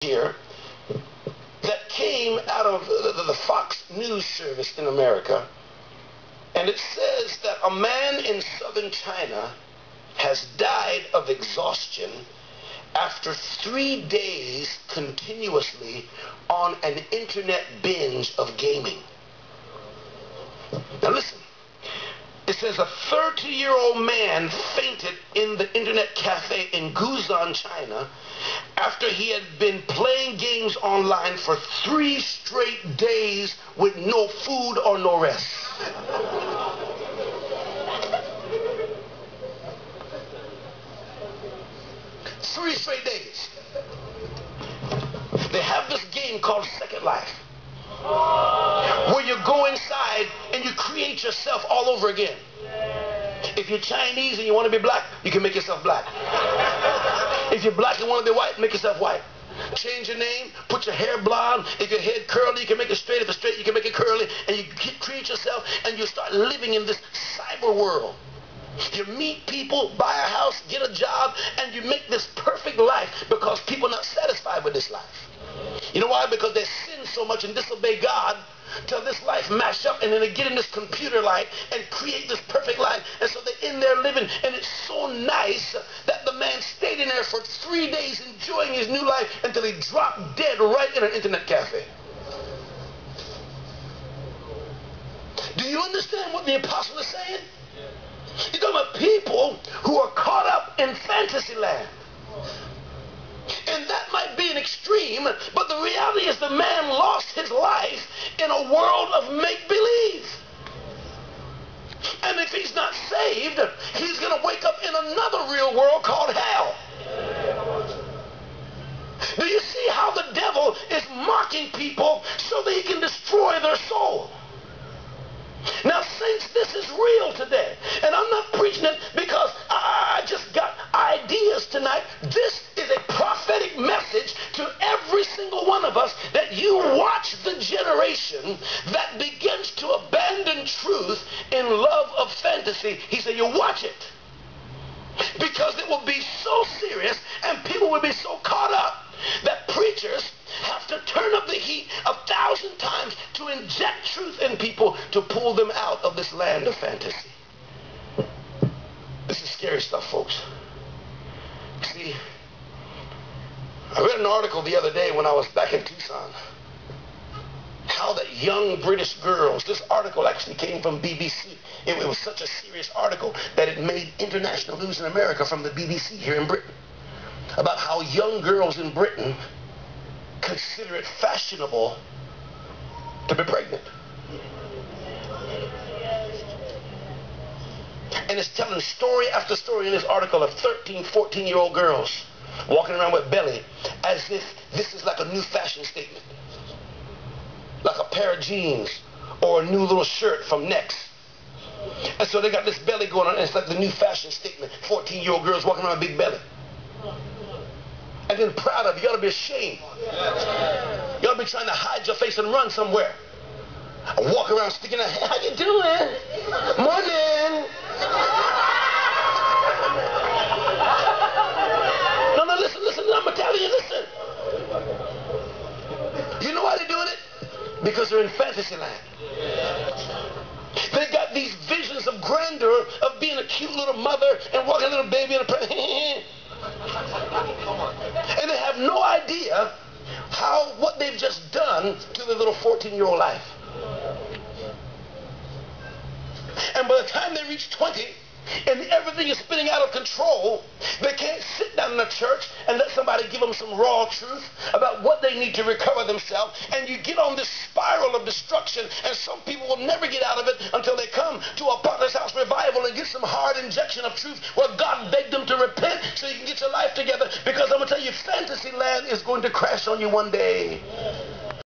here that came out of the Fox News service in America, and it says that a man in southern China has died of exhaustion after 3 days continuously on an internet binge of gaming. Now listen. It says a 30-year-old man fainted in the internet cafe in Guzan, China, after he had been playing games online for 3 straight days with no food or no rest. 3 straight days. They have this game called Second Life, where you go inside and you create yourself all over again. If you're Chinese and you want to be black, you can make yourself black. If you're black and want to be white, make yourself white. Change your name, put your hair blonde. If your head curly, you can make it straight. If it's straight, you can make it curly. And you create yourself and you start living in this cyber world. You meet people, buy a house, get a job, and you make this perfect life because people are not satisfied with this life. You know why? Because they sin so much and disobey God till this life mash up, and then they get in this computer life and create this perfect life, and so they're in there living, and it's so nice that the man stayed in there for 3 days enjoying his new life until he dropped dead right in an internet cafe. Do you understand what the apostle is saying? You're talking about people who are caught up in fantasy land. And that might be an extreme, but the reality is the man lost his life in a world of make-believe. And if he's not saved, he's going to wake up in another real world called hell. Do you see how the devil is mocking people so that he can destroy their soul? Now, saints, this is real today. And I'm not preaching it because I just got ideas tonight. This is a prophetic message to every single one of us, that you watch the generation that begins to abandon truth in love of fantasy. He said, you watch it. Because it will be so serious and people will be so caught up that preachers have to turn up the heat 1,000 times to inject truth in people to pull them out of this land of fantasy. This is scary stuff, folks. See, I read an article the other day when I was back in Tucson, how that young British girls, this article actually came from BBC. It was such a serious article that it made international news in America from the BBC here in Britain, about how young girls in Britain consider it fashionable to be pregnant. And it's telling story after story in this article of 13, 14-year-old girls walking around with belly as if this is like a new fashion statement. Like a pair of jeans or a new little shirt from Next. And so they got this belly going on, and it's like the new fashion statement. 14-year-old girls walking around with big belly. And then proud of it. You ought to be ashamed. You ought to be trying to hide your face and run somewhere. I walk around sticking out, hey, how you doing? Morning. No, listen, I'm going to tell you, listen. You know why they're doing it? Because they're in fantasy land. They got these visions of grandeur, of being a cute little mother and walking a little baby in a and they have no idea what they've just done to the little 14-year-old life. And by the time they reach 20 and everything is spinning out of control, they can't sit down in a church and let somebody give them some raw truth about what they need to recover themselves. And you get on this spiral of destruction, and some people will never get out of it until they come to a Potter's House revival and get some hard injection of truth where God begged them to repent so you can get your life together. Because I'm going to tell you, fantasy land is going to crash on you one day.